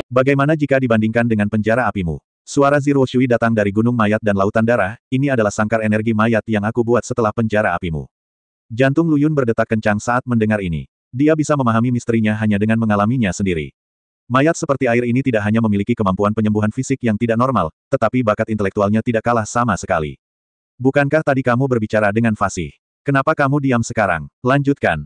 Bagaimana jika dibandingkan dengan penjara apimu? Suara Zero Shui datang dari gunung mayat dan lautan darah, ini adalah sangkar energi mayat yang aku buat setelah penjara apimu. Jantung Lu Yun berdetak kencang saat mendengar ini. Dia bisa memahami misterinya hanya dengan mengalaminya sendiri. Mayat seperti air ini tidak hanya memiliki kemampuan penyembuhan fisik yang tidak normal, tetapi bakat intelektualnya tidak kalah sama sekali. Bukankah tadi kamu berbicara dengan fasih? Kenapa kamu diam sekarang? Lanjutkan.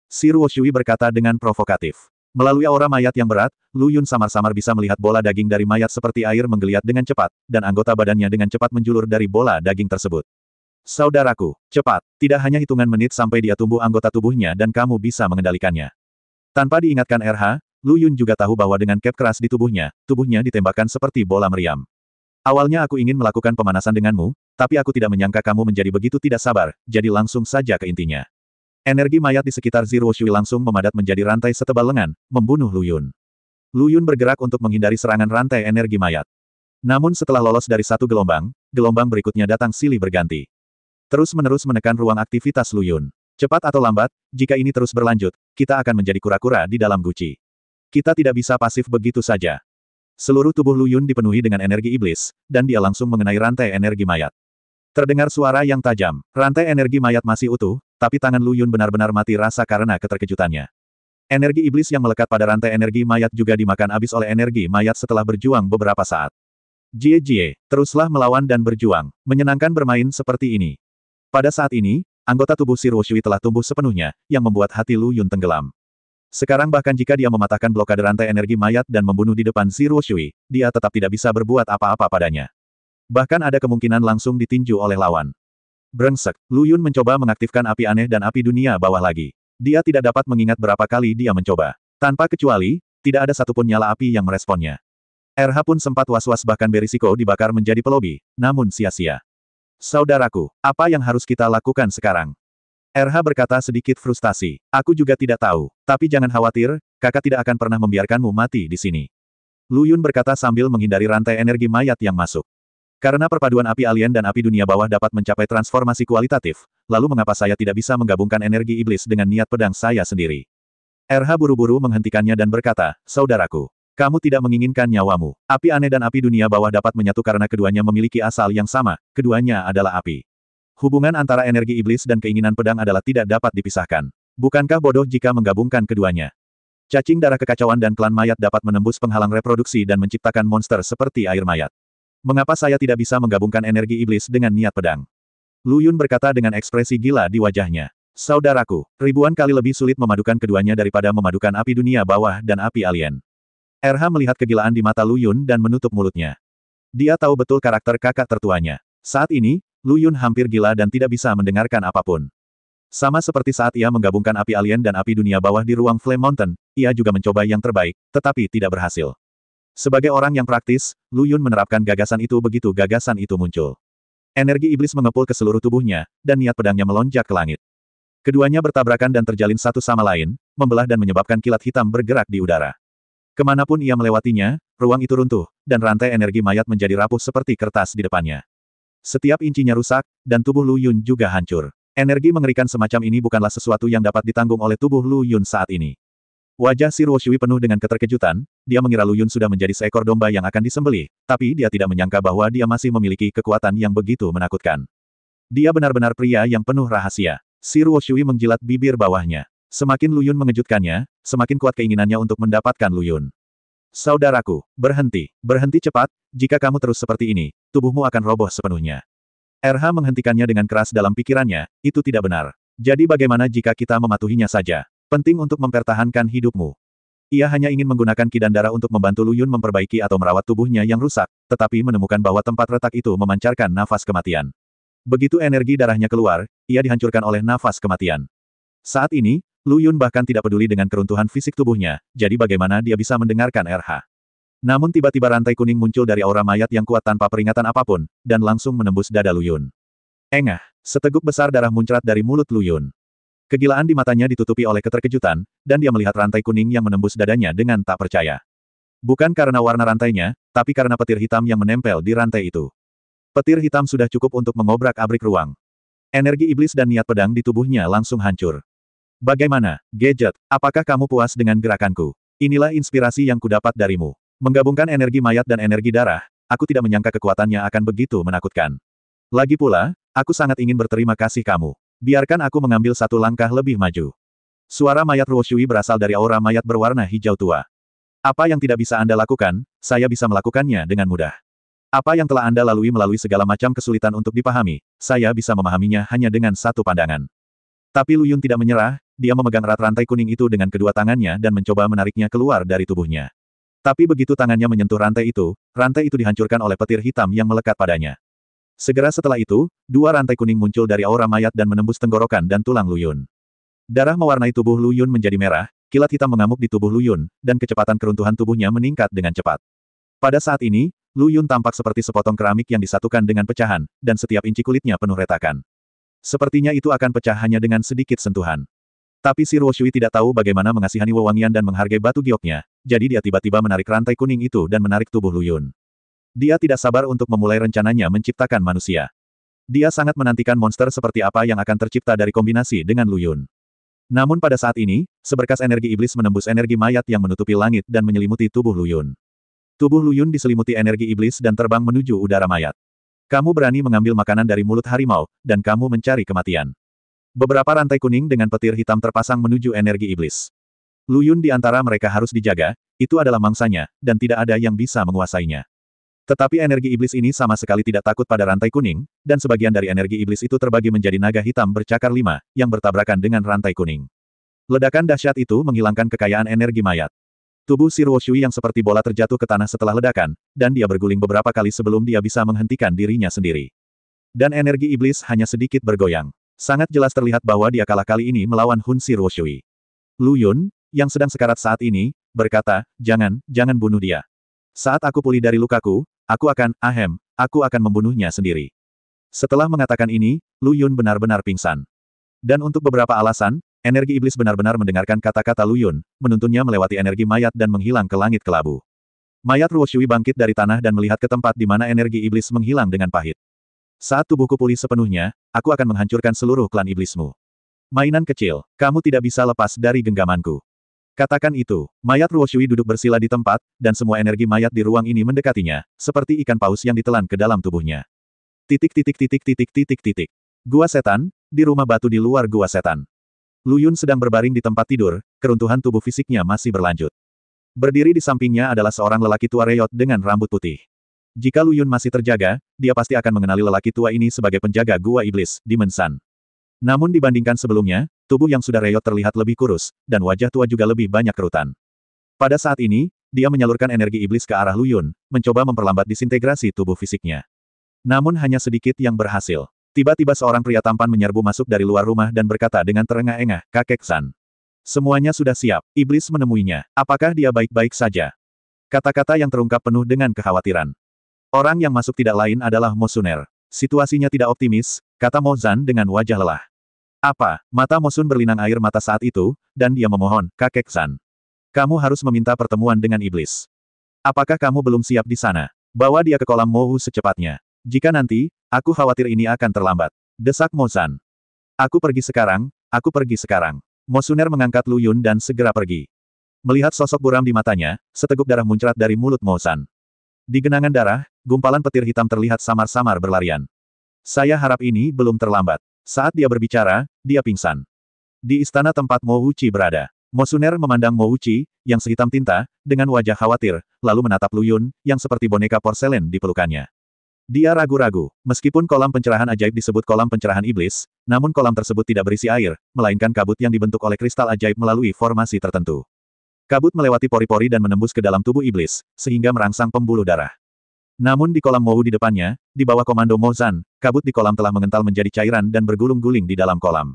Si Ruo Shui berkata dengan provokatif. Melalui aura mayat yang berat, Lu Yun samar-samar bisa melihat bola daging dari mayat seperti air menggeliat dengan cepat, dan anggota badannya dengan cepat menjulur dari bola daging tersebut. Saudaraku, cepat, tidak hanya hitungan menit sampai dia tumbuh anggota tubuhnya dan kamu bisa mengendalikannya. Tanpa diingatkan RH, Lu Yun juga tahu bahwa dengan cap keras di tubuhnya ditembakkan seperti bola meriam. Awalnya aku ingin melakukan pemanasan denganmu, tapi aku tidak menyangka kamu menjadi begitu tidak sabar, jadi langsung saja ke intinya. Energi mayat di sekitar Zero Shui langsung memadat menjadi rantai setebal lengan, membunuh Lu Yun. Lu Yun bergerak untuk menghindari serangan rantai energi mayat. Namun setelah lolos dari satu gelombang, gelombang berikutnya datang silih berganti. Terus-menerus menekan ruang aktivitas Lu Yun. Cepat atau lambat, jika ini terus berlanjut, kita akan menjadi kura-kura di dalam guci. Kita tidak bisa pasif begitu saja. Seluruh tubuh Lu Yun dipenuhi dengan energi iblis, dan dia langsung mengenai rantai energi mayat. Terdengar suara yang tajam. Rantai energi mayat masih utuh, tapi tangan Lu Yun benar-benar mati rasa karena keterkejutannya. Energi iblis yang melekat pada rantai energi mayat juga dimakan habis oleh energi mayat setelah berjuang beberapa saat. Jie, teruslah melawan dan berjuang. Menyenangkan bermain seperti ini. Pada saat ini, anggota tubuh si Ruo Shui telah tumbuh sepenuhnya, yang membuat hati Lu Yun tenggelam. Sekarang bahkan jika dia mematahkan blokade rantai energi mayat dan membunuh di depan si Ruo Shui, dia tetap tidak bisa berbuat apa-apa padanya. Bahkan ada kemungkinan langsung ditinju oleh lawan. Brengsek, Lu Yun mencoba mengaktifkan api aneh dan api dunia bawah lagi. Dia tidak dapat mengingat berapa kali dia mencoba. Tanpa kecuali, tidak ada satupun nyala api yang meresponnya. RH pun sempat was-was bahkan berisiko dibakar menjadi pelobi, namun sia-sia. Saudaraku, apa yang harus kita lakukan sekarang? RH berkata sedikit frustasi. Aku juga tidak tahu, tapi jangan khawatir, kakak tidak akan pernah membiarkanmu mati di sini. Lu Yun berkata sambil menghindari rantai energi mayat yang masuk. Karena perpaduan api alien dan api dunia bawah dapat mencapai transformasi kualitatif, lalu mengapa saya tidak bisa menggabungkan energi iblis dengan niat pedang saya sendiri? RH buru-buru menghentikannya dan berkata, saudaraku, kamu tidak menginginkan nyawamu. Api aneh dan api dunia bawah dapat menyatu karena keduanya memiliki asal yang sama, keduanya adalah api. Hubungan antara energi iblis dan keinginan pedang adalah tidak dapat dipisahkan. Bukankah bodoh jika menggabungkan keduanya? Cacing darah kekacauan dan klan mayat dapat menembus penghalang reproduksi dan menciptakan monster seperti air mayat. Mengapa saya tidak bisa menggabungkan energi iblis dengan niat pedang? Lu Yun berkata dengan ekspresi gila di wajahnya. Saudaraku, ribuan kali lebih sulit memadukan keduanya daripada memadukan api dunia bawah dan api alien. RH melihat kegilaan di mata Lu Yun dan menutup mulutnya. Dia tahu betul karakter kakak tertuanya. Saat ini, Lu Yun hampir gila dan tidak bisa mendengarkan apapun. Sama seperti saat ia menggabungkan api alien dan api dunia bawah di ruang Flame Mountain, ia juga mencoba yang terbaik, tetapi tidak berhasil. Sebagai orang yang praktis, Lu Yun menerapkan gagasan itu begitu gagasan itu muncul. Energi iblis mengepul ke seluruh tubuhnya, dan niat pedangnya melonjak ke langit. Keduanya bertabrakan dan terjalin satu sama lain, membelah dan menyebabkan kilat hitam bergerak di udara. Kemanapun ia melewatinya, ruang itu runtuh, dan rantai energi mayat menjadi rapuh seperti kertas di depannya. Setiap incinya rusak, dan tubuh Lu Yun juga hancur. Energi mengerikan semacam ini bukanlah sesuatu yang dapat ditanggung oleh tubuh Lu Yun saat ini. Wajah si Ruo Shui penuh dengan keterkejutan, dia mengira Lu Yun sudah menjadi seekor domba yang akan disembelih, tapi dia tidak menyangka bahwa dia masih memiliki kekuatan yang begitu menakutkan. Dia benar-benar pria yang penuh rahasia. Si Ruo Shui menjilat bibir bawahnya. Semakin Lu Yun mengejutkannya, semakin kuat keinginannya untuk mendapatkan Lu Yun. Saudaraku, berhenti. Berhenti cepat, jika kamu terus seperti ini, tubuhmu akan roboh sepenuhnya. RH menghentikannya dengan keras dalam pikirannya, itu tidak benar. Jadi bagaimana jika kita mematuhinya saja? Penting untuk mempertahankan hidupmu. Ia hanya ingin menggunakan Ki dan darah untuk membantu Lu Yun memperbaiki atau merawat tubuhnya yang rusak, tetapi menemukan bahwa tempat retak itu memancarkan nafas kematian. Begitu energi darahnya keluar, ia dihancurkan oleh nafas kematian. Saat ini, Lu Yun bahkan tidak peduli dengan keruntuhan fisik tubuhnya, jadi bagaimana dia bisa mendengarkan RH. Namun tiba-tiba rantai kuning muncul dari aura mayat yang kuat tanpa peringatan apapun, dan langsung menembus dada Lu Yun. Engah, seteguk besar darah muncrat dari mulut Lu Yun. Kegilaan di matanya ditutupi oleh keterkejutan, dan dia melihat rantai kuning yang menembus dadanya dengan tak percaya. Bukan karena warna rantainya, tapi karena petir hitam yang menempel di rantai itu. Petir hitam sudah cukup untuk mengobrak-abrik ruang. Energi iblis dan niat pedang di tubuhnya langsung hancur. Bagaimana, Gadget? Apakah kamu puas dengan gerakanku? Inilah inspirasi yang kudapat darimu. Menggabungkan energi mayat dan energi darah, aku tidak menyangka kekuatannya akan begitu menakutkan. Lagi pula, aku sangat ingin berterima kasih kamu. Biarkan aku mengambil satu langkah lebih maju. Suara mayat Ruo Shui berasal dari aura mayat berwarna hijau tua. Apa yang tidak bisa Anda lakukan, saya bisa melakukannya dengan mudah. Apa yang telah Anda melalui segala macam kesulitan untuk dipahami, saya bisa memahaminya hanya dengan satu pandangan. Tapi Lu Yun tidak menyerah, dia memegang erat rantai kuning itu dengan kedua tangannya dan mencoba menariknya keluar dari tubuhnya. Tapi begitu tangannya menyentuh rantai itu dihancurkan oleh petir hitam yang melekat padanya. Segera setelah itu, dua rantai kuning muncul dari aura mayat dan menembus tenggorokan dan tulang Lu Yun. Darah mewarnai tubuh Lu Yun menjadi merah, kilat hitam mengamuk di tubuh Lu Yun, dan kecepatan keruntuhan tubuhnya meningkat dengan cepat. Pada saat ini, Lu Yun tampak seperti sepotong keramik yang disatukan dengan pecahan, dan setiap inci kulitnya penuh retakan. Sepertinya itu akan pecah hanya dengan sedikit sentuhan. Tapi si Ruo Shui tidak tahu bagaimana mengasihani wewangian dan menghargai batu gioknya, jadi dia tiba-tiba menarik rantai kuning itu dan menarik tubuh Lu Yun. Dia tidak sabar untuk memulai rencananya menciptakan manusia. Dia sangat menantikan monster seperti apa yang akan tercipta dari kombinasi dengan Lu Yun. Namun pada saat ini, seberkas energi iblis menembus energi mayat yang menutupi langit dan menyelimuti tubuh Lu Yun. Tubuh Lu Yun diselimuti energi iblis dan terbang menuju udara mayat. Kamu berani mengambil makanan dari mulut harimau, dan kamu mencari kematian. Beberapa rantai kuning dengan petir hitam terpasang menuju energi iblis. Lu Yun di antara mereka harus dijaga, itu adalah mangsanya, dan tidak ada yang bisa menguasainya. Tetapi energi iblis ini sama sekali tidak takut pada rantai kuning, dan sebagian dari energi iblis itu terbagi menjadi naga hitam bercakar 5, yang bertabrakan dengan rantai kuning. Ledakan dahsyat itu menghilangkan kekayaan energi mayat. Tubuh si Ruo Shui yang seperti bola terjatuh ke tanah setelah ledakan, dan dia berguling beberapa kali sebelum dia bisa menghentikan dirinya sendiri. Dan energi iblis hanya sedikit bergoyang. Sangat jelas terlihat bahwa dia kalah kali ini melawan Hun si Ruo Shui. Lu Yun, yang sedang sekarat saat ini, berkata, jangan bunuh dia. Saat aku pulih dari lukaku, aku akan membunuhnya sendiri. Setelah mengatakan ini, Lu Yun benar-benar pingsan. Dan untuk beberapa alasan, energi iblis benar-benar mendengarkan kata-kata Lu Yun, menuntunnya melewati energi mayat dan menghilang ke langit kelabu. Mayat Ruo Shui bangkit dari tanah dan melihat ke tempat di mana energi iblis menghilang dengan pahit. Saat tubuhku pulih sepenuhnya, aku akan menghancurkan seluruh klan iblismu. Mainan kecil, kamu tidak bisa lepas dari genggamanku. Katakan itu, mayat Ruo Shui duduk bersila di tempat, dan semua energi mayat di ruang ini mendekatinya, seperti ikan paus yang ditelan ke dalam tubuhnya. Gua setan, di rumah batu di luar gua setan. Lu Yun sedang berbaring di tempat tidur, keruntuhan tubuh fisiknya masih berlanjut. Berdiri di sampingnya adalah seorang lelaki tua reyot dengan rambut putih. Jika Lu Yun masih terjaga, dia pasti akan mengenali lelaki tua ini sebagai penjaga gua iblis, Demon Sun. Namun dibandingkan sebelumnya, tubuh yang sudah reyot terlihat lebih kurus, dan wajah tua juga lebih banyak kerutan. Pada saat ini, dia menyalurkan energi iblis ke arah Lu Yun, mencoba memperlambat disintegrasi tubuh fisiknya. Namun hanya sedikit yang berhasil. Tiba-tiba seorang pria tampan menyerbu masuk dari luar rumah dan berkata dengan terengah-engah, Kakek San. Semuanya sudah siap, iblis menemuinya. Apakah dia baik-baik saja? Kata-kata yang terungkap penuh dengan kekhawatiran. Orang yang masuk tidak lain adalah Mo Suner. Situasinya tidak optimis, kata Mo Zan dengan wajah lelah. Apa? Mata Mo Sun berlinang air mata saat itu, dan dia memohon, Kakek San. Kamu harus meminta pertemuan dengan iblis. Apakah kamu belum siap di sana? Bawa dia ke kolam Mo Hu secepatnya. Jika nanti, aku khawatir ini akan terlambat. Desak Mo Zan. Aku pergi sekarang. Mo Suner mengangkat Lu Yun dan segera pergi. Melihat sosok buram di matanya, seteguk darah muncrat dari mulut Mo San. Di genangan darah, gumpalan petir hitam terlihat samar-samar berlarian. Saya harap ini belum terlambat. Saat dia berbicara, dia pingsan. Di istana tempat Mo Wuqi berada, Mo Suner memandang Mo Wuqi, yang sehitam tinta, dengan wajah khawatir, lalu menatap Lu Yun, yang seperti boneka porselen di pelukannya. Dia ragu-ragu, meskipun kolam pencerahan ajaib disebut kolam pencerahan iblis, namun kolam tersebut tidak berisi air, melainkan kabut yang dibentuk oleh kristal ajaib melalui formasi tertentu. Kabut melewati pori-pori dan menembus ke dalam tubuh iblis, sehingga merangsang pembuluh darah. Namun di kolam Mo Wu di depannya, di bawah komando Mo Zan, kabut di kolam telah mengental menjadi cairan dan bergulung-guling di dalam kolam.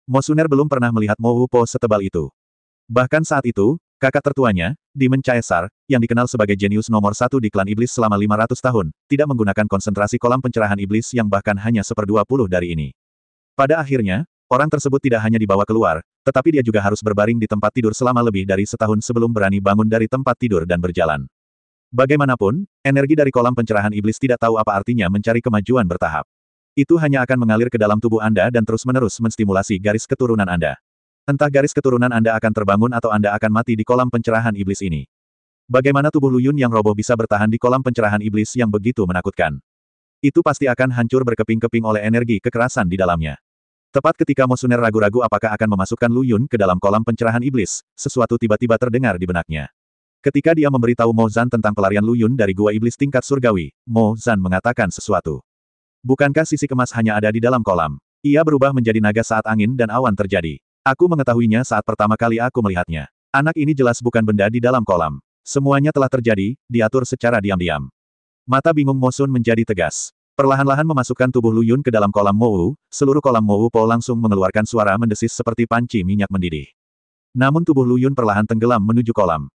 Mo Suner belum pernah melihat Mo Wu Po setebal itu. Bahkan saat itu, kakak tertuanya, Demon Caesar, yang dikenal sebagai jenius nomor 1 di klan iblis selama 500 tahun, tidak menggunakan konsentrasi kolam pencerahan iblis yang bahkan hanya 1/20 dari ini. Pada akhirnya, orang tersebut tidak hanya dibawa keluar, tetapi dia juga harus berbaring di tempat tidur selama lebih dari setahun sebelum berani bangun dari tempat tidur dan berjalan. Bagaimanapun, energi dari kolam pencerahan iblis tidak tahu apa artinya mencari kemajuan bertahap. Itu hanya akan mengalir ke dalam tubuh Anda dan terus-menerus menstimulasi garis keturunan Anda. Entah garis keturunan Anda akan terbangun atau Anda akan mati di kolam pencerahan iblis ini. Bagaimana tubuh Lu Yun yang roboh bisa bertahan di kolam pencerahan iblis yang begitu menakutkan? Itu pasti akan hancur berkeping-keping oleh energi kekerasan di dalamnya. Tepat ketika Mo Xuner ragu-ragu apakah akan memasukkan Lu Yun ke dalam kolam pencerahan iblis, sesuatu tiba-tiba terdengar di benaknya. Ketika dia memberitahu Mo Zan tentang pelarian Lu Yun dari gua iblis tingkat surgawi, Mo Zan mengatakan sesuatu. Bukankah sisik emas hanya ada di dalam kolam? Ia berubah menjadi naga saat angin dan awan terjadi. Aku mengetahuinya saat pertama kali aku melihatnya. Anak ini jelas bukan benda di dalam kolam. Semuanya telah terjadi, diatur secara diam-diam. Mata bingung Mo Sun menjadi tegas. Perlahan-lahan memasukkan tubuh Lu Yun ke dalam kolam Mo Wu, seluruh kolam Mo Wu Po langsung mengeluarkan suara mendesis seperti panci minyak mendidih. Namun tubuh Lu Yun perlahan tenggelam menuju kolam.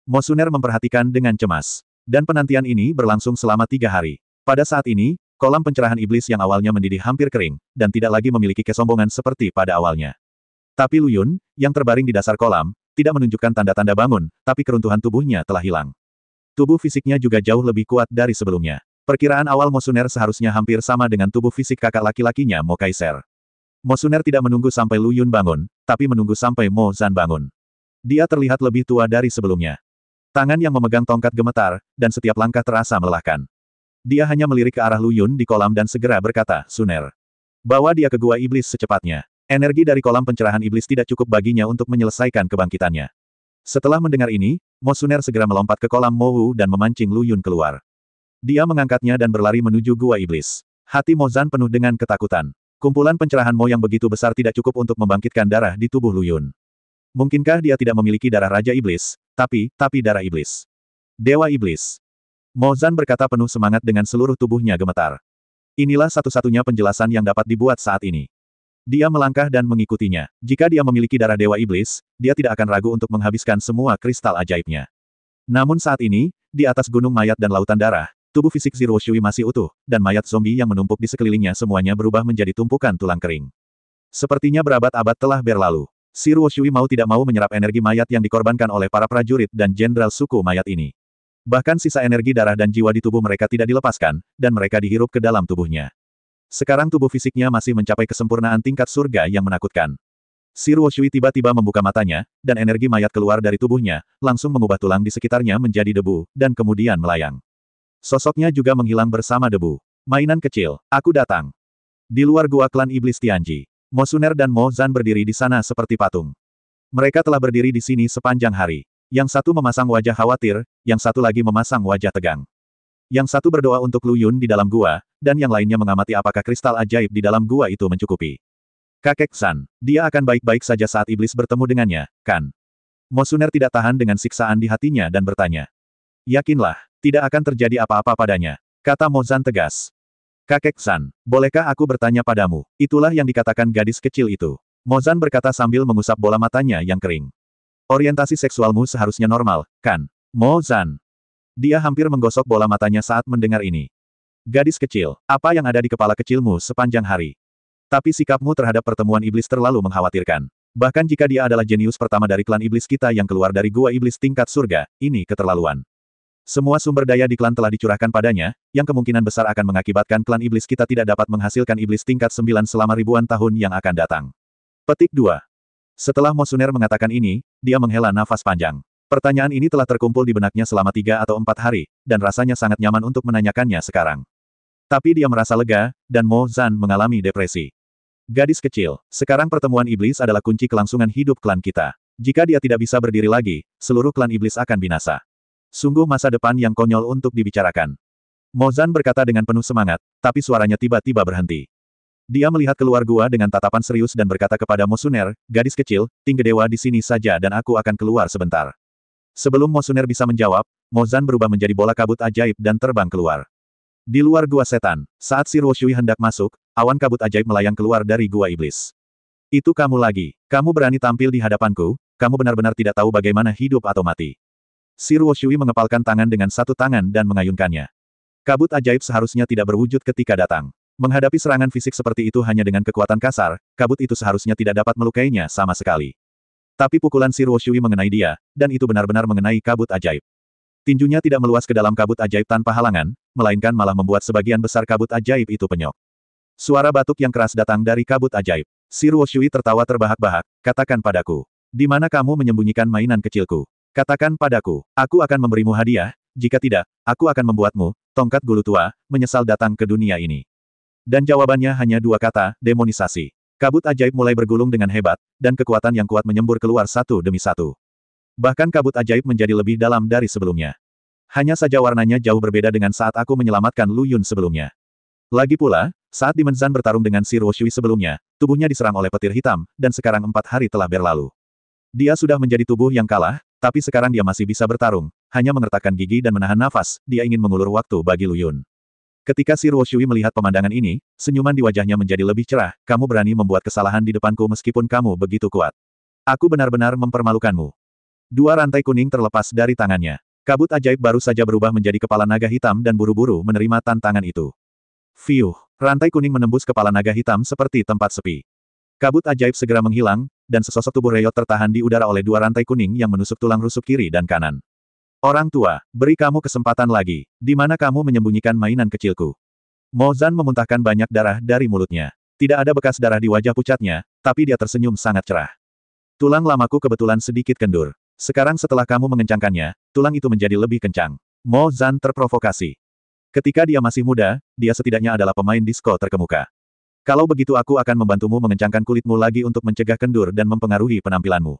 Mo Xuner memperhatikan dengan cemas. Dan penantian ini berlangsung selama 3 hari. Pada saat ini, kolam pencerahan iblis yang awalnya mendidih hampir kering, dan tidak lagi memiliki kesombongan seperti pada awalnya. Tapi Lu Yun, yang terbaring di dasar kolam, tidak menunjukkan tanda-tanda bangun, tapi keruntuhan tubuhnya telah hilang. Tubuh fisiknya juga jauh lebih kuat dari sebelumnya. Perkiraan awal Mo Xuner seharusnya hampir sama dengan tubuh fisik kakak laki-lakinya Mo Kaiser. Mo Xuner tidak menunggu sampai Lu Yun bangun, tapi menunggu sampai Mo Zan bangun. Dia terlihat lebih tua dari sebelumnya. Tangan yang memegang tongkat gemetar, dan setiap langkah terasa melelahkan. Dia hanya melirik ke arah Lu Yun di kolam dan segera berkata, "Xuner, bawa dia ke gua iblis secepatnya." Energi dari kolam pencerahan iblis tidak cukup baginya untuk menyelesaikan kebangkitannya. Setelah mendengar ini, Mo Xuner segera melompat ke kolam Mo Wu dan memancing Lu Yun keluar. Dia mengangkatnya dan berlari menuju gua iblis. Hati Mo Zan penuh dengan ketakutan. Kumpulan pencerahan Mo yang begitu besar tidak cukup untuk membangkitkan darah di tubuh Lu Yun. Mungkinkah dia tidak memiliki darah Raja Iblis, tapi darah Iblis. Dewa Iblis. Mo Zan berkata penuh semangat dengan seluruh tubuhnya gemetar. Inilah satu-satunya penjelasan yang dapat dibuat saat ini. Dia melangkah dan mengikutinya. Jika dia memiliki darah Dewa Iblis, dia tidak akan ragu untuk menghabiskan semua kristal ajaibnya. Namun saat ini, di atas gunung mayat dan lautan darah, tubuh fisik Zero Shui masih utuh, dan mayat zombie yang menumpuk di sekelilingnya semuanya berubah menjadi tumpukan tulang kering. Sepertinya berabad-abad telah berlalu. Zero Shui mau tidak mau menyerap energi mayat yang dikorbankan oleh para prajurit dan jenderal suku mayat ini. Bahkan sisa energi darah dan jiwa di tubuh mereka tidak dilepaskan, dan mereka dihirup ke dalam tubuhnya. Sekarang tubuh fisiknya masih mencapai kesempurnaan tingkat surga yang menakutkan. Zero Shui tiba-tiba membuka matanya, dan energi mayat keluar dari tubuhnya, langsung mengubah tulang di sekitarnya menjadi debu, dan kemudian melayang. Sosoknya juga menghilang bersama debu. Mainan kecil, aku datang. Di luar gua klan iblis Tianji, Mo Xuner dan Mo Zan berdiri di sana seperti patung. Mereka telah berdiri di sini sepanjang hari. Yang satu memasang wajah khawatir, yang satu lagi memasang wajah tegang. Yang satu berdoa untuk Lu Yun di dalam gua, dan yang lainnya mengamati apakah kristal ajaib di dalam gua itu mencukupi. Kakek San, dia akan baik-baik saja saat iblis bertemu dengannya, kan? Mo Xuner tidak tahan dengan siksaan di hatinya dan bertanya. Yakinlah, tidak akan terjadi apa-apa padanya, kata Mo Zan tegas. Kakek San, bolehkah aku bertanya padamu? Itulah yang dikatakan gadis kecil itu. Mo Zan berkata sambil mengusap bola matanya yang kering. Orientasi seksualmu seharusnya normal, kan? Mo Zan. Dia hampir menggosok bola matanya saat mendengar ini. Gadis kecil, apa yang ada di kepala kecilmu sepanjang hari? Tapi sikapmu terhadap pertemuan iblis terlalu mengkhawatirkan. Bahkan jika dia adalah jenius pertama dari klan iblis kita yang keluar dari gua iblis tingkat surga, ini keterlaluan. Semua sumber daya di klan telah dicurahkan padanya, yang kemungkinan besar akan mengakibatkan klan iblis kita tidak dapat menghasilkan iblis tingkat 9 selama ribuan tahun yang akan datang. Petik 2. Setelah Mo Xuner mengatakan ini, dia menghela nafas panjang. Pertanyaan ini telah terkumpul di benaknya selama 3 atau 4 hari, dan rasanya sangat nyaman untuk menanyakannya sekarang. Tapi dia merasa lega, dan Mo Zan mengalami depresi. Gadis kecil, sekarang pertemuan iblis adalah kunci kelangsungan hidup klan kita. Jika dia tidak bisa berdiri lagi, seluruh klan iblis akan binasa. Sungguh masa depan yang konyol untuk dibicarakan. Mo Zan berkata dengan penuh semangat, tapi suaranya tiba-tiba berhenti. Dia melihat keluar gua dengan tatapan serius dan berkata kepada Mo Xuner, gadis kecil, tinggal dewa di sini saja dan aku akan keluar sebentar. Sebelum Mo Xuner bisa menjawab, Mo Zan berubah menjadi bola kabut ajaib dan terbang keluar. Di luar gua setan, saat Zero Shui hendak masuk, awan kabut ajaib melayang keluar dari gua iblis. Itu kamu lagi. Kamu berani tampil di hadapanku, kamu benar-benar tidak tahu bagaimana hidup atau mati. Zero Shui mengepalkan tangan dengan satu tangan dan mengayunkannya. Kabut ajaib seharusnya tidak berwujud ketika datang. Menghadapi serangan fisik seperti itu hanya dengan kekuatan kasar, kabut itu seharusnya tidak dapat melukainya sama sekali. Tapi pukulan Zero Shui mengenai dia, dan itu benar-benar mengenai kabut ajaib. Tinjunya tidak meluas ke dalam kabut ajaib tanpa halangan, melainkan malah membuat sebagian besar kabut ajaib itu penyok. Suara batuk yang keras datang dari kabut ajaib. Zero Shui tertawa terbahak-bahak, katakan padaku. Di mana kamu menyembunyikan mainan kecilku? Katakan padaku, aku akan memberimu hadiah, jika tidak, aku akan membuatmu, tongkat gulu tua, menyesal datang ke dunia ini. Dan jawabannya hanya dua kata, demonisasi. Kabut ajaib mulai bergulung dengan hebat, dan kekuatan yang kuat menyembur keluar satu demi satu. Bahkan kabut ajaib menjadi lebih dalam dari sebelumnya. Hanya saja warnanya jauh berbeda dengan saat aku menyelamatkan Lu Yun sebelumnya. Lagi pula, saat Demon Zan bertarung dengan si Ruo Shui sebelumnya, tubuhnya diserang oleh petir hitam, dan sekarang 4 hari telah berlalu. Dia sudah menjadi tubuh yang kalah, tapi sekarang dia masih bisa bertarung, hanya mengertakkan gigi dan menahan nafas, dia ingin mengulur waktu bagi Lu Yun. Ketika si Ruo Shui melihat pemandangan ini, senyuman di wajahnya menjadi lebih cerah, kamu berani membuat kesalahan di depanku meskipun kamu begitu kuat. Aku benar-benar mempermalukanmu. 2 rantai kuning terlepas dari tangannya. Kabut ajaib baru saja berubah menjadi kepala naga hitam dan buru-buru menerima tantangan itu. Fiuh, rantai kuning menembus kepala naga hitam seperti tempat sepi. Kabut ajaib segera menghilang, dan sesosok tubuh Reyot tertahan di udara oleh 2 rantai kuning yang menusuk tulang rusuk kiri dan kanan. Orang tua, beri kamu kesempatan lagi. Di mana kamu menyembunyikan mainan kecilku? Mo Zan memuntahkan banyak darah dari mulutnya. Tidak ada bekas darah di wajah pucatnya, tapi dia tersenyum sangat cerah. Tulang lamaku kebetulan sedikit kendur. Sekarang setelah kamu mengencangkannya, tulang itu menjadi lebih kencang. Mo Zan terprovokasi. Ketika dia masih muda, dia setidaknya adalah pemain disko terkemuka. Kalau begitu aku akan membantumu mengencangkan kulitmu lagi untuk mencegah kendur dan mempengaruhi penampilanmu.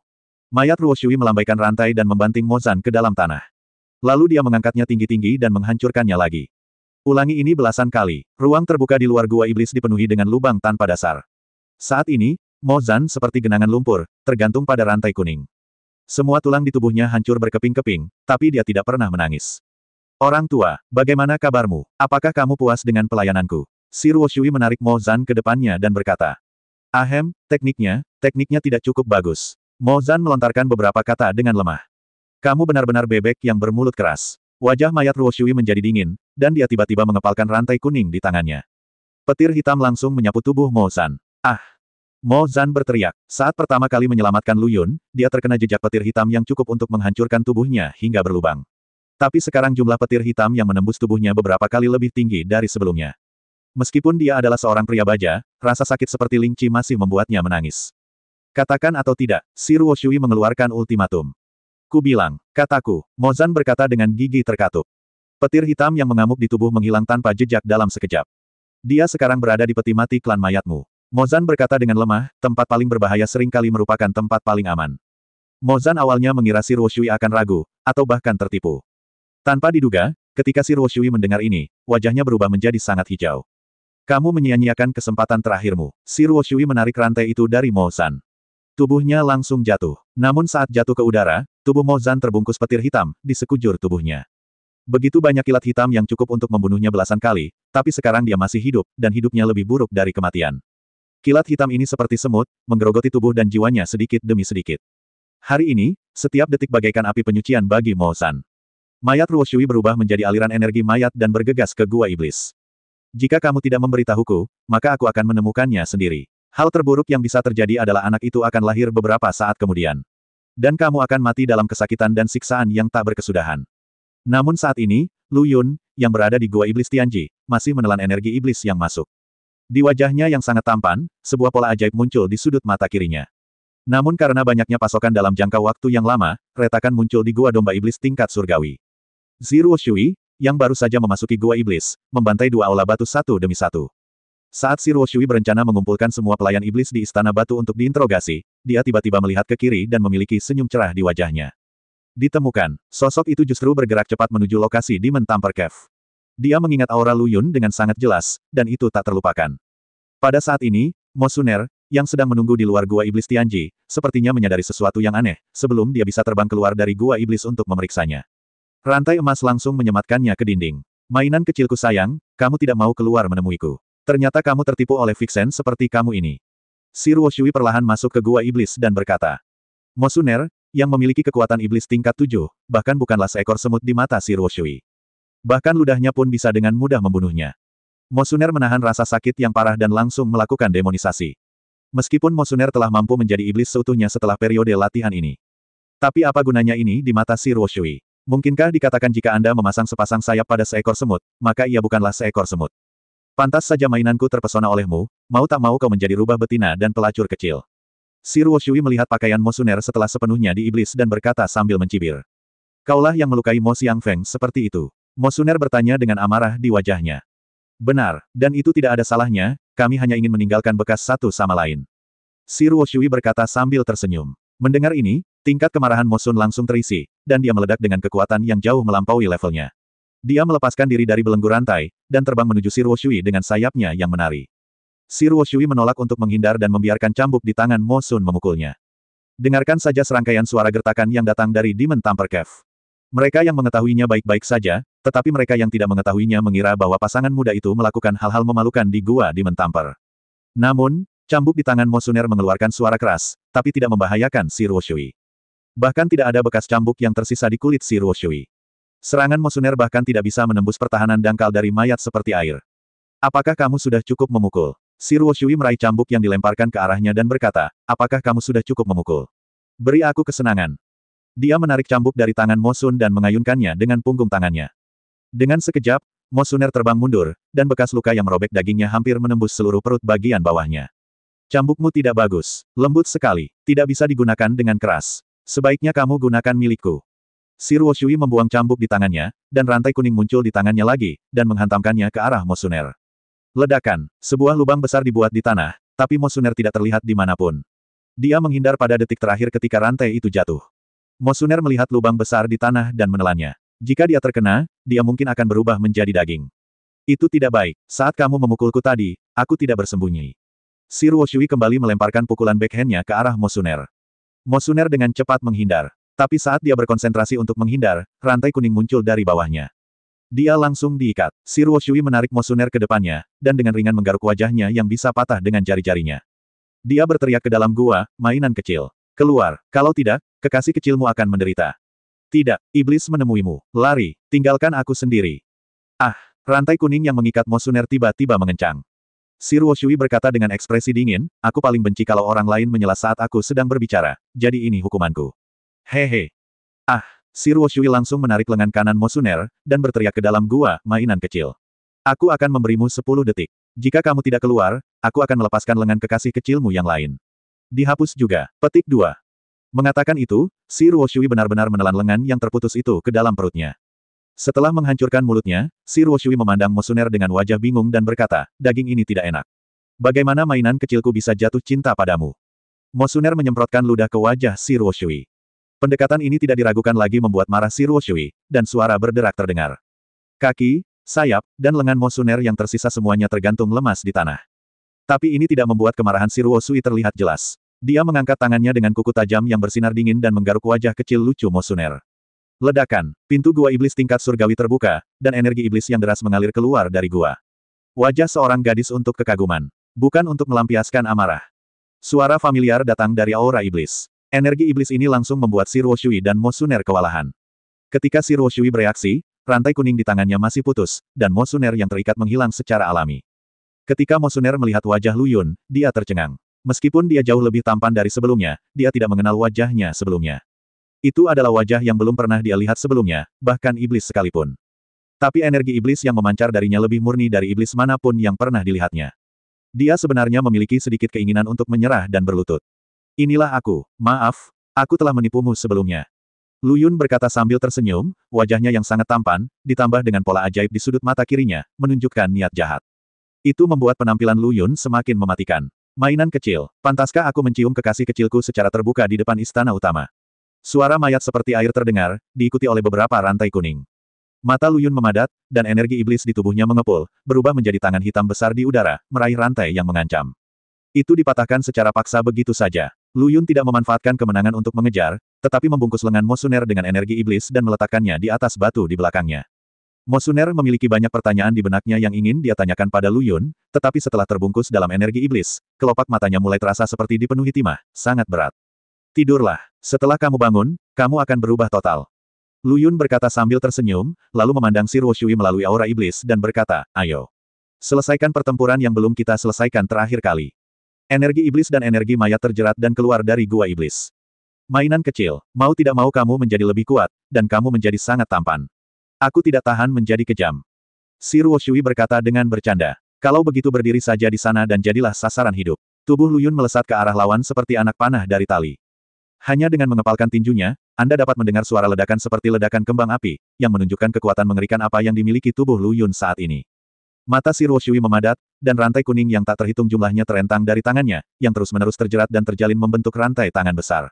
Mayat Ruo Shui melambaikan rantai dan membanting Mo Zan ke dalam tanah. Lalu dia mengangkatnya tinggi-tinggi dan menghancurkannya lagi. Ulangi ini belasan kali. Ruang terbuka di luar gua iblis dipenuhi dengan lubang tanpa dasar. Saat ini, Mo Zan seperti genangan lumpur, tergantung pada rantai kuning. Semua tulang di tubuhnya hancur berkeping-keping, tapi dia tidak pernah menangis. Orang tua, bagaimana kabarmu? Apakah kamu puas dengan pelayananku? Si Ruo Shui menarik Mo Zan ke depannya dan berkata. Ahem, tekniknya tidak cukup bagus. Mo Zan melontarkan beberapa kata dengan lemah. Kamu benar-benar bebek yang bermulut keras. Wajah mayat Ruo Shui menjadi dingin, dan dia tiba-tiba mengepalkan rantai kuning di tangannya. Petir hitam langsung menyapu tubuh Mo Zan. Ah! Mo Zan berteriak. Saat pertama kali menyelamatkan Lu Yun, dia terkena jejak petir hitam yang cukup untuk menghancurkan tubuhnya hingga berlubang. Tapi sekarang jumlah petir hitam yang menembus tubuhnya beberapa kali lebih tinggi dari sebelumnya. Meskipun dia adalah seorang pria baja, rasa sakit seperti Ling Qi masih membuatnya menangis. Katakan atau tidak, si Ruo Shui mengeluarkan ultimatum. Ku bilang, kataku, Mo Zan berkata dengan gigi terkatup. Petir hitam yang mengamuk di tubuh menghilang tanpa jejak dalam sekejap. Dia sekarang berada di peti mati klan mayatmu. Mo Zan berkata dengan lemah, tempat paling berbahaya seringkali merupakan tempat paling aman. Mo Zan awalnya mengira si Ruo Shui akan ragu, atau bahkan tertipu. Tanpa diduga, ketika si Ruo Shui mendengar ini, wajahnya berubah menjadi sangat hijau. Kamu menyia-nyiakan kesempatan terakhirmu. Si Ruo Shui menarik rantai itu dari Mo Zan. Tubuhnya langsung jatuh. Namun saat jatuh ke udara, tubuh Mo Zan terbungkus petir hitam, di sekujur tubuhnya. Begitu banyak kilat hitam yang cukup untuk membunuhnya belasan kali, tapi sekarang dia masih hidup, dan hidupnya lebih buruk dari kematian. Kilat hitam ini seperti semut, menggerogoti tubuh dan jiwanya sedikit demi sedikit. Hari ini, setiap detik bagaikan api penyucian bagi Mo Zan. Mayat Ruo Shui berubah menjadi aliran energi mayat dan bergegas ke gua iblis. Jika kamu tidak memberitahuku, maka aku akan menemukannya sendiri. Hal terburuk yang bisa terjadi adalah anak itu akan lahir beberapa saat kemudian. Dan kamu akan mati dalam kesakitan dan siksaan yang tak berkesudahan. Namun saat ini, Lu Yun, yang berada di gua iblis Tianji, masih menelan energi iblis yang masuk. Di wajahnya yang sangat tampan, sebuah pola ajaib muncul di sudut mata kirinya. Namun karena banyaknya pasokan dalam jangka waktu yang lama, retakan muncul di gua domba iblis tingkat surgawi. Ruo Shui, yang baru saja memasuki gua iblis, membantai 2 aula batu satu demi satu. Saat si Ruo Shui berencana mengumpulkan semua pelayan iblis di istana batu untuk diinterogasi, dia tiba-tiba melihat ke kiri dan memiliki senyum cerah di wajahnya. Ditemukan, sosok itu justru bergerak cepat menuju lokasi Demon Tamper Cave. Dia mengingat aura Lu Yun dengan sangat jelas, dan itu tak terlupakan. Pada saat ini, Mo Suner, yang sedang menunggu di luar gua iblis Tianji, sepertinya menyadari sesuatu yang aneh, sebelum dia bisa terbang keluar dari gua iblis untuk memeriksanya. Rantai emas langsung menyematkannya ke dinding. Mainan kecilku sayang, kamu tidak mau keluar menemuiku. Ternyata kamu tertipu oleh Vixen seperti kamu ini. Si Ruo Shui perlahan masuk ke gua iblis dan berkata. Mo Suner, yang memiliki kekuatan iblis tingkat 7, bahkan bukanlah seekor semut di mata si Ruo Shui. Bahkan ludahnya pun bisa dengan mudah membunuhnya. Mo Suner menahan rasa sakit yang parah dan langsung melakukan demonisasi. Meskipun Mo Suner telah mampu menjadi iblis seutuhnya setelah periode latihan ini. Tapi apa gunanya ini di mata si Ruo Shui? Mungkinkah dikatakan jika Anda memasang sepasang sayap pada seekor semut, maka ia bukanlah seekor semut? Pantas saja mainanku terpesona olehmu, mau tak mau kau menjadi rubah betina dan pelacur kecil. Si Ruoshui melihat pakaian Mosuner setelah sepenuhnya di iblis dan berkata sambil mencibir. Kaulah yang melukai Mo Xiang Feng seperti itu. Mosuner bertanya dengan amarah di wajahnya. Benar, dan itu tidak ada salahnya, kami hanya ingin meninggalkan bekas satu sama lain. Si Ruoshui berkata sambil tersenyum. Mendengar ini, tingkat kemarahan Mosun langsung terisi, dan dia meledak dengan kekuatan yang jauh melampaui levelnya. Dia melepaskan diri dari belenggu rantai, dan terbang menuju Si Ruoshui dengan sayapnya yang menari. Si Ruoshui menolak untuk menghindar dan membiarkan cambuk di tangan Mosun memukulnya. Dengarkan saja serangkaian suara gertakan yang datang dari Demon Tamper Cave. Mereka yang mengetahuinya baik-baik saja, tetapi mereka yang tidak mengetahuinya mengira bahwa pasangan muda itu melakukan hal-hal memalukan di gua Demon Tamper. Namun, cambuk di tangan Mosuner mengeluarkan suara keras, tapi tidak membahayakan Si Ruoshui. Bahkan tidak ada bekas cambuk yang tersisa di kulit Si Ruoshui. Serangan Mosuner bahkan tidak bisa menembus pertahanan dangkal dari mayat seperti air. Apakah kamu sudah cukup memukul? Si Ruoshui meraih cambuk yang dilemparkan ke arahnya dan berkata, apakah kamu sudah cukup memukul? Beri aku kesenangan. Dia menarik cambuk dari tangan Mosun dan mengayunkannya dengan punggung tangannya. Dengan sekejap, Mosuner terbang mundur, dan bekas luka yang merobek dagingnya hampir menembus seluruh perut bagian bawahnya. Cambukmu tidak bagus, lembut sekali, tidak bisa digunakan dengan keras. Sebaiknya kamu gunakan milikku. Si Ruoshui membuang cambuk di tangannya, dan rantai kuning muncul di tangannya lagi, dan menghantamkannya ke arah Mosuner. Ledakan, sebuah lubang besar dibuat di tanah, tapi Mosuner tidak terlihat dimanapun. Dia menghindar pada detik terakhir ketika rantai itu jatuh. Mosuner melihat lubang besar di tanah dan menelannya. Jika dia terkena, dia mungkin akan berubah menjadi daging. Itu tidak baik. Saat kamu memukulku tadi, aku tidak bersembunyi. Si Ruoshui kembali melemparkan pukulan backhand-nya ke arah Mosuner. Mosuner dengan cepat menghindar. Tapi saat dia berkonsentrasi untuk menghindar, rantai kuning muncul dari bawahnya. Dia langsung diikat. Si Ruoshui menarik Mosuner ke depannya, dan dengan ringan menggaruk wajahnya yang bisa patah dengan jari-jarinya. Dia berteriak ke dalam gua, mainan kecil. Keluar, kalau tidak, kekasih kecilmu akan menderita. Tidak, iblis menemuimu. Lari, tinggalkan aku sendiri. Ah, rantai kuning yang mengikat Mosuner tiba-tiba mengencang. Si Ruoshui berkata dengan ekspresi dingin, aku paling benci kalau orang lain menyela saat aku sedang berbicara, jadi ini hukumanku. Hehe. Ah. Si Ruoshui langsung menarik lengan kanan Mosuner, dan berteriak ke dalam gua, mainan kecil. Aku akan memberimu 10 detik. Jika kamu tidak keluar, aku akan melepaskan lengan kekasih kecilmu yang lain. Dihapus juga. Petik 2. Mengatakan itu, si Ruoshui benar-benar menelan lengan yang terputus itu ke dalam perutnya. Setelah menghancurkan mulutnya, si Ruoshui memandang Mosuner dengan wajah bingung dan berkata, daging ini tidak enak. Bagaimana mainan kecilku bisa jatuh cinta padamu? Mosuner menyemprotkan ludah ke wajah si Ruoshui. Pendekatan ini tidak diragukan lagi membuat marah si Ruoshui, dan suara berderak terdengar. Kaki, sayap, dan lengan Mosuner yang tersisa semuanya tergantung lemas di tanah. Tapi ini tidak membuat kemarahan si Ruoshui terlihat jelas. Dia mengangkat tangannya dengan kuku tajam yang bersinar dingin dan menggaruk wajah kecil lucu Mosuner. Ledakan, pintu gua iblis tingkat surgawi terbuka, dan energi iblis yang deras mengalir keluar dari gua. Wajah seorang gadis untuk kekaguman. Bukan untuk melampiaskan amarah. Suara familiar datang dari aura iblis. Energi iblis ini langsung membuat si Ruoshui dan Mosuner kewalahan. Ketika si Ruoshui bereaksi, rantai kuning di tangannya masih putus, dan Mosuner yang terikat menghilang secara alami. Ketika Mosuner melihat wajah Lu Yun, dia tercengang. Meskipun dia jauh lebih tampan dari sebelumnya, dia tidak mengenal wajahnya sebelumnya. Itu adalah wajah yang belum pernah dia lihat sebelumnya, bahkan iblis sekalipun. Tapi energi iblis yang memancar darinya lebih murni dari iblis manapun yang pernah dilihatnya. Dia sebenarnya memiliki sedikit keinginan untuk menyerah dan berlutut. Inilah aku, maaf, aku telah menipumu sebelumnya. Lu Yun berkata sambil tersenyum, wajahnya yang sangat tampan, ditambah dengan pola ajaib di sudut mata kirinya, menunjukkan niat jahat. Itu membuat penampilan Lu Yun semakin mematikan. Mainan kecil, pantaskah aku mencium kekasih kecilku secara terbuka di depan istana utama? Suara mayat seperti air terdengar, diikuti oleh beberapa rantai kuning. Mata Lu Yun memadat, dan energi iblis di tubuhnya mengepul, berubah menjadi tangan hitam besar di udara, meraih rantai yang mengancam. Itu dipatahkan secara paksa begitu saja. Lu Yun tidak memanfaatkan kemenangan untuk mengejar, tetapi membungkus lengan Mosuner dengan energi iblis dan meletakkannya di atas batu di belakangnya. Mosuner memiliki banyak pertanyaan di benaknya yang ingin dia tanyakan pada Lu Yun, tetapi setelah terbungkus dalam energi iblis, kelopak matanya mulai terasa seperti dipenuhi timah, sangat berat. Tidurlah. Setelah kamu bangun, kamu akan berubah total. Lu Yun berkata sambil tersenyum, lalu memandang si Ruoshui melalui aura iblis dan berkata, ayo. Selesaikan pertempuran yang belum kita selesaikan terakhir kali. Energi iblis dan energi mayat terjerat dan keluar dari gua iblis. Mainan kecil, mau tidak mau kamu menjadi lebih kuat, dan kamu menjadi sangat tampan. Aku tidak tahan menjadi kejam. Si Ruoshui berkata dengan bercanda. Kalau begitu berdiri saja di sana dan jadilah sasaran hidup. Tubuh Lu Yun melesat ke arah lawan seperti anak panah dari tali. Hanya dengan mengepalkan tinjunya, Anda dapat mendengar suara ledakan seperti ledakan kembang api, yang menunjukkan kekuatan mengerikan apa yang dimiliki tubuh Lu Yun saat ini. Mata si Ruoshui memadat, dan rantai kuning yang tak terhitung jumlahnya terentang dari tangannya, yang terus-menerus terjerat dan terjalin membentuk rantai tangan besar.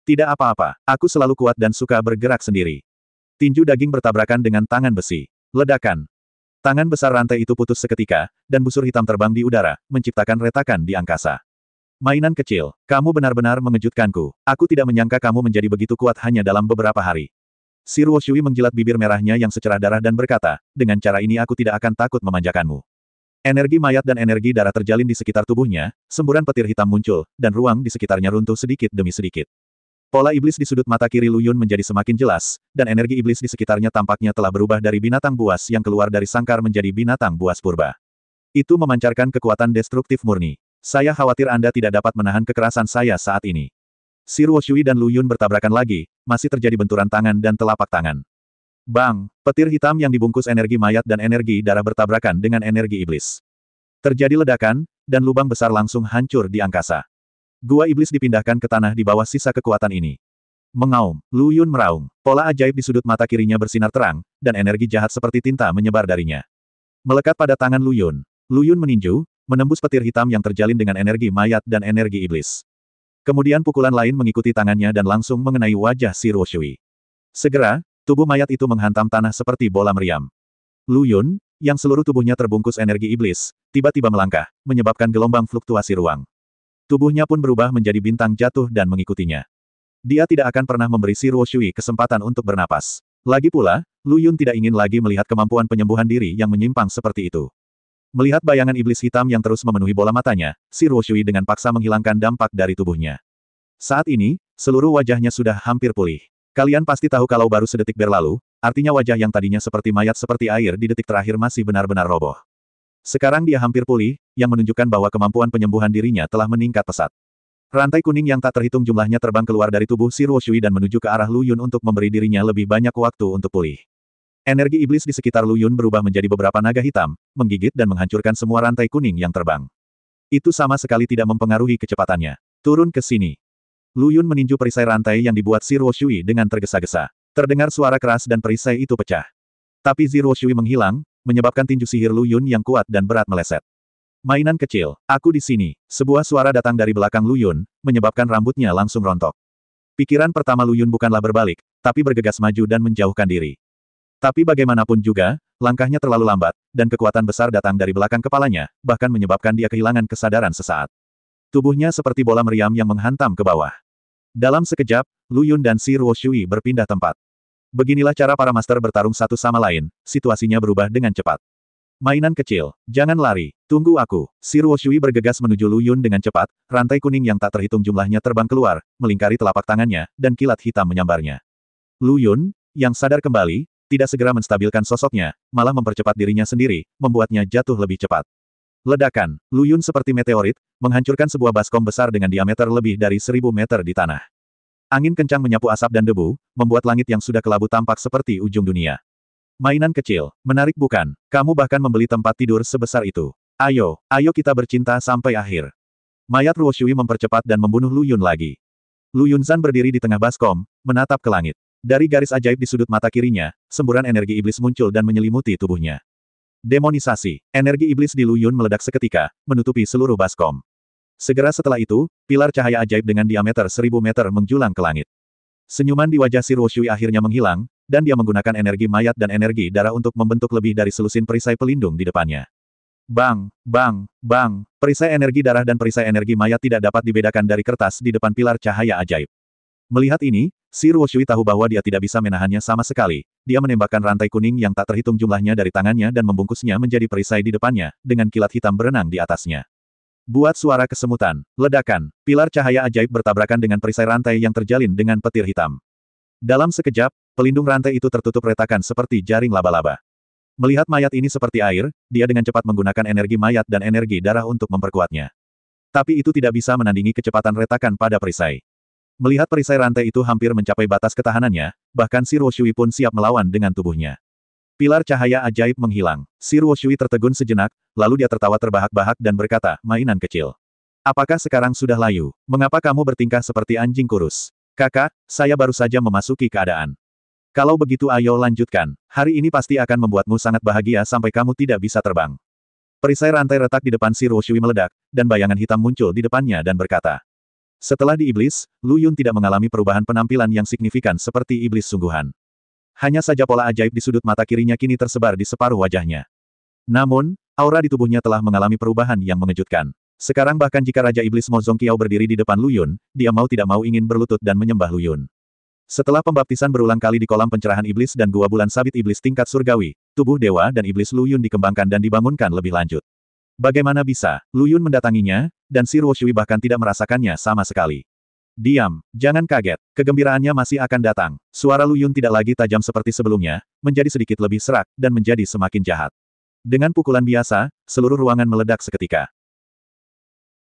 Tidak apa-apa, aku selalu kuat dan suka bergerak sendiri. Tinju daging bertabrakan dengan tangan besi. Ledakan. Tangan besar rantai itu putus seketika, dan busur hitam terbang di udara, menciptakan retakan di angkasa. Mainan kecil, kamu benar-benar mengejutkanku. Aku tidak menyangka kamu menjadi begitu kuat hanya dalam beberapa hari. Si Ruoshui menjilat bibir merahnya yang secerah darah dan berkata, dengan cara ini aku tidak akan takut memanjakanmu. Energi mayat dan energi darah terjalin di sekitar tubuhnya, semburan petir hitam muncul, dan ruang di sekitarnya runtuh sedikit demi sedikit. Pola iblis di sudut mata kiri Lu Yun menjadi semakin jelas, dan energi iblis di sekitarnya tampaknya telah berubah dari binatang buas yang keluar dari sangkar menjadi binatang buas purba. Itu memancarkan kekuatan destruktif murni. Saya khawatir Anda tidak dapat menahan kekerasan saya saat ini. Si Ruoshui dan Lu Yun bertabrakan lagi, masih terjadi benturan tangan dan telapak tangan. Bang! Petir hitam yang dibungkus energi mayat dan energi darah bertabrakan dengan energi iblis. Terjadi ledakan, dan lubang besar langsung hancur di angkasa. Gua iblis dipindahkan ke tanah di bawah sisa kekuatan ini. Mengaum, Lu Yun meraung. Pola ajaib di sudut mata kirinya bersinar terang, dan energi jahat seperti tinta menyebar darinya. Melekat pada tangan Lu Yun. Lu Yun meninju, menembus petir hitam yang terjalin dengan energi mayat dan energi iblis. Kemudian pukulan lain mengikuti tangannya dan langsung mengenai wajah si Ruoshui. Segera, tubuh mayat itu menghantam tanah seperti bola meriam. Lu Yun, yang seluruh tubuhnya terbungkus energi iblis, tiba-tiba melangkah, menyebabkan gelombang fluktuasi ruang. Tubuhnya pun berubah menjadi bintang jatuh dan mengikutinya. Dia tidak akan pernah memberi si Ruoshui kesempatan untuk bernapas. Lagi pula, Lu Yun tidak ingin lagi melihat kemampuan penyembuhan diri yang menyimpang seperti itu. Melihat bayangan iblis hitam yang terus memenuhi bola matanya, si Ruoshui dengan paksa menghilangkan dampak dari tubuhnya. Saat ini, seluruh wajahnya sudah hampir pulih. Kalian pasti tahu kalau baru sedetik berlalu, artinya wajah yang tadinya seperti mayat seperti air di detik terakhir masih benar-benar roboh. Sekarang dia hampir pulih, yang menunjukkan bahwa kemampuan penyembuhan dirinya telah meningkat pesat. Rantai kuning yang tak terhitung jumlahnya terbang keluar dari tubuh si Ruoshui dan menuju ke arah Lu Yun untuk memberi dirinya lebih banyak waktu untuk pulih. Energi iblis di sekitar Lu Yun berubah menjadi beberapa naga hitam, menggigit dan menghancurkan semua rantai kuning yang terbang. Itu sama sekali tidak mempengaruhi kecepatannya. Turun ke sini. Lu Yun meninju perisai rantai yang dibuat si Ruoshui dengan tergesa-gesa. Terdengar suara keras dan perisai itu pecah. Tapi si Ruoshui menghilang, menyebabkan tinju sihir Lu Yun yang kuat dan berat meleset. Mainan kecil, aku di sini. Sebuah suara datang dari belakang Lu Yun, menyebabkan rambutnya langsung rontok. Pikiran pertama Lu Yun bukanlah berbalik, tapi bergegas maju dan menjauhkan diri. Tapi bagaimanapun juga, langkahnya terlalu lambat, dan kekuatan besar datang dari belakang kepalanya, bahkan menyebabkan dia kehilangan kesadaran sesaat. Tubuhnya seperti bola meriam yang menghantam ke bawah. Dalam sekejap, Lu Yun dan si Ruoshui berpindah tempat. Beginilah cara para master bertarung satu sama lain, situasinya berubah dengan cepat. Mainan kecil, jangan lari, tunggu aku. Si Ruoshui bergegas menuju Lu Yun dengan cepat, rantai kuning yang tak terhitung jumlahnya terbang keluar, melingkari telapak tangannya, dan kilat hitam menyambarnya. Lu Yun, yang sadar kembali, tidak segera menstabilkan sosoknya, malah mempercepat dirinya sendiri, membuatnya jatuh lebih cepat. Ledakan, Lu Yun seperti meteorit, menghancurkan sebuah baskom besar dengan diameter lebih dari 1000 meter di tanah. Angin kencang menyapu asap dan debu, membuat langit yang sudah kelabu tampak seperti ujung dunia. Mainan kecil, menarik bukan? Kamu bahkan membeli tempat tidur sebesar itu. Ayo, ayo kita bercinta sampai akhir. Mayat Ruoshui mempercepat dan membunuh Lu Yun lagi. Lu Yunzan berdiri di tengah baskom, menatap ke langit. Dari garis ajaib di sudut mata kirinya, semburan energi iblis muncul dan menyelimuti tubuhnya. Demonisasi, energi iblis di Lu Yun meledak seketika, menutupi seluruh baskom. Segera setelah itu, pilar cahaya ajaib dengan diameter 1000 meter menjulang ke langit. Senyuman di wajah si Ruoshui akhirnya menghilang, dan dia menggunakan energi mayat dan energi darah untuk membentuk lebih dari selusin perisai pelindung di depannya. Bang, bang, bang, perisai energi darah dan perisai energi mayat tidak dapat dibedakan dari kertas di depan pilar cahaya ajaib. Melihat ini, si Ruoshui tahu bahwa dia tidak bisa menahannya sama sekali. Dia menembakkan rantai kuning yang tak terhitung jumlahnya dari tangannya dan membungkusnya menjadi perisai di depannya, dengan kilat hitam berenang di atasnya. Buat suara kesemutan, ledakan, pilar cahaya ajaib bertabrakan dengan perisai rantai yang terjalin dengan petir hitam. Dalam sekejap, pelindung rantai itu tertutup retakan seperti jaring laba-laba. Melihat mayat ini seperti air, dia dengan cepat menggunakan energi mayat dan energi darah untuk memperkuatnya. Tapi itu tidak bisa menandingi kecepatan retakan pada perisai. Melihat perisai rantai itu hampir mencapai batas ketahanannya, bahkan si Ruoshui pun siap melawan dengan tubuhnya. Pilar cahaya ajaib menghilang. Si Ruoshui tertegun sejenak, lalu dia tertawa terbahak-bahak dan berkata, mainan kecil. Apakah sekarang sudah layu? Mengapa kamu bertingkah seperti anjing kurus? Kakak, saya baru saja memasuki keadaan. Kalau begitu ayo lanjutkan. Hari ini pasti akan membuatmu sangat bahagia sampai kamu tidak bisa terbang. Perisai rantai retak di depan si Ruoshui meledak, dan bayangan hitam muncul di depannya dan berkata. Setelah di iblis, Lu Yun tidak mengalami perubahan penampilan yang signifikan seperti iblis sungguhan. Hanya saja pola ajaib di sudut mata kirinya kini tersebar di separuh wajahnya. Namun, aura di tubuhnya telah mengalami perubahan yang mengejutkan. Sekarang bahkan jika Raja Iblis Mo Zongqiao berdiri di depan Lu Yun, dia mau tidak mau ingin berlutut dan menyembah Lu Yun. Setelah pembaptisan berulang kali di kolam pencerahan iblis dan gua bulan sabit iblis tingkat surgawi, tubuh dewa dan iblis Lu Yun dikembangkan dan dibangunkan lebih lanjut. Bagaimana bisa, Lu Yun mendatanginya, dan si Ruoshui bahkan tidak merasakannya sama sekali. Diam, jangan kaget, kegembiraannya masih akan datang. Suara Lu Yun tidak lagi tajam seperti sebelumnya, menjadi sedikit lebih serak, dan menjadi semakin jahat. Dengan pukulan biasa, seluruh ruangan meledak seketika.